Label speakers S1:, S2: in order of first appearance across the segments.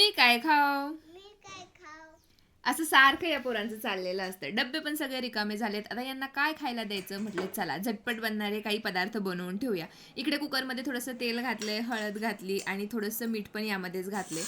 S1: मी काय खाऊ असं सारखं या पोरांचं चाललेलं असतं. डब्बे पण सगळे रिकामे झालेत. आता यांना काय खायला द्यायचं म्हटलं, चला झटपट बनणारे काही पदार्थ बनवून ठेवूया. इकडे कुकरमध्ये थोडंसं तेल घातलंय, हळद घातली आणि थोडंसं मीठ पण यामध्येच घातले.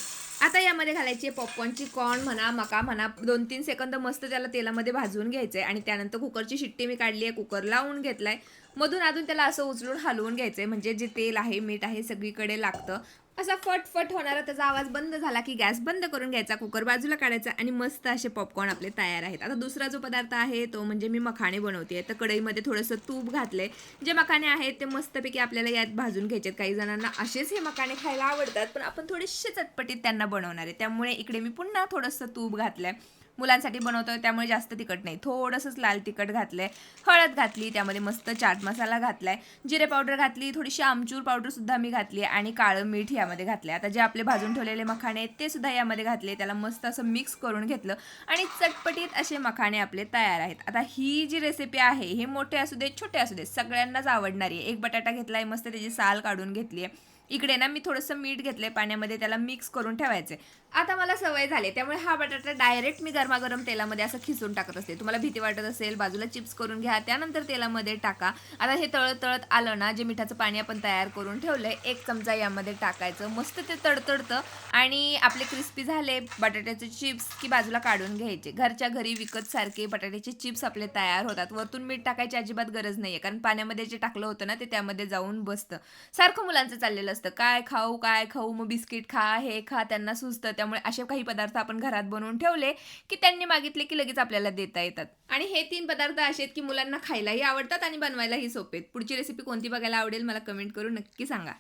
S1: आता यामध्ये घालायची पॉपकॉर्नची कॉर्न म्हणा, मका म्हणा, 2-3 सेकंद मस्त त्याला तेलामध्ये भाजून घ्यायचंय आणि त्यानंतर कुकरची शिट्टी मी काढली आहे, कुकर लावून घेतलाय. मधून अधून त्याला असं उचलून हलवून घ्यायचंय, म्हणजे जे तेल आहे, मीठ आहे, सगळीकडे लागतं. असा फट होणारा त्याचा आवाज बंद झाला की गॅस बंद करून घ्यायचा, कुकर बाजूला काढायचा आणि मस्त असे पॉपकॉर्न आपले तयार आहेत. आता दुसरा जो पदार्थ आहे तो म्हणजे मी मखाणे बनवते. तर कढईमध्ये थोडंसं तूप घातलंय. जे मखाणे आहेत ते मस्तपैकी आपल्याला यात भाजून घ्यायचे. काही जणांना असेच हे मखाणे खायला आवडतात, पण आपण थोडेसे चटपटीत त्यांना बनवणार आहे, त्यामुळे इकडे मी पुन्हा थोडंसं तूप घातलंय. मुलांसाठी बनवतोय त्यामुळे जास्त तिखट नाही, थोडंसंच लाल तिखट घातलंय. हळद घातली, त्यामध्ये मस्त चाट मसाला घातलाय, जिरे पावडर घातली, थोडीशी आमचूर पावडर सुद्धा मी घातली आणि काळं मीठ यामध्ये घातले. आता जे आपले भाजून ठेवलेले मखाणे आहेत ते सुद्धा यामध्ये घातले, त्याला मस्त असं मिक्स करून घेतलं आणि चटपटीत असे मखाणे आपले तयार आहेत. आता ही जी रेसिपी आहे, हे मोठे असू दे छोटे असू दे सगळ्यांनाच आवडणारी आहे. एक बटाटा घेतलाय, मस्त त्याची साल काढून घेतली आहे. इकडे ना मी थोडंसं मीठ घेतलंय पाण्यामध्ये, त्याला मिक्स करून ठेवायचे. आता मला सवय झाली, त्यामुळे हा बटाटा डायरेक्ट मी गरमागरम तेलामध्ये असं खिसून टाकत असते. तुम्हाला भीती वाटत असेल, बाजूला चिप्स करून घ्या, त्यानंतर तेलामध्ये टाका. आता हे तळत तळत आलं ना, जे मिठाचं पाणी आपण तयार करून ठेवलंय, 1 चमचा यामध्ये टाकायचं. मस्त ते तडतडतं आणि आपले क्रिस्पी झाले बटाट्याचे चिप्स की बाजूला काढून घ्यायचे. घरच्या घरी विकत सारखे बटाट्याचे चिप्स आपले तयार होतात. वरतून मीठ टाकायची अजिबात गरज नाहीये, कारण पाण्यामध्ये जे टाकलं होतं ना ते त्यामध्ये जाऊन बसतं. सारखं मुलांचं चाललेलं असतं, काय खाऊ काय खाऊ, मग बिस्किट खा, हे खा, त्यांना सुचतं. त्यामुळे असे काही पदार्थ आपण घरात बनवून ठेवले की त्यांनी मागितले की लगेच आपल्याला देता येतात. आणि हे 3 पदार्थ असे आहेत की मुलांना खायलाही आवडतात आणि बनवायलाही सोपे आहेत. पुढची रेसिपी कोणती बघायला आवडेल मला कमेंट करून नक्की सांगा.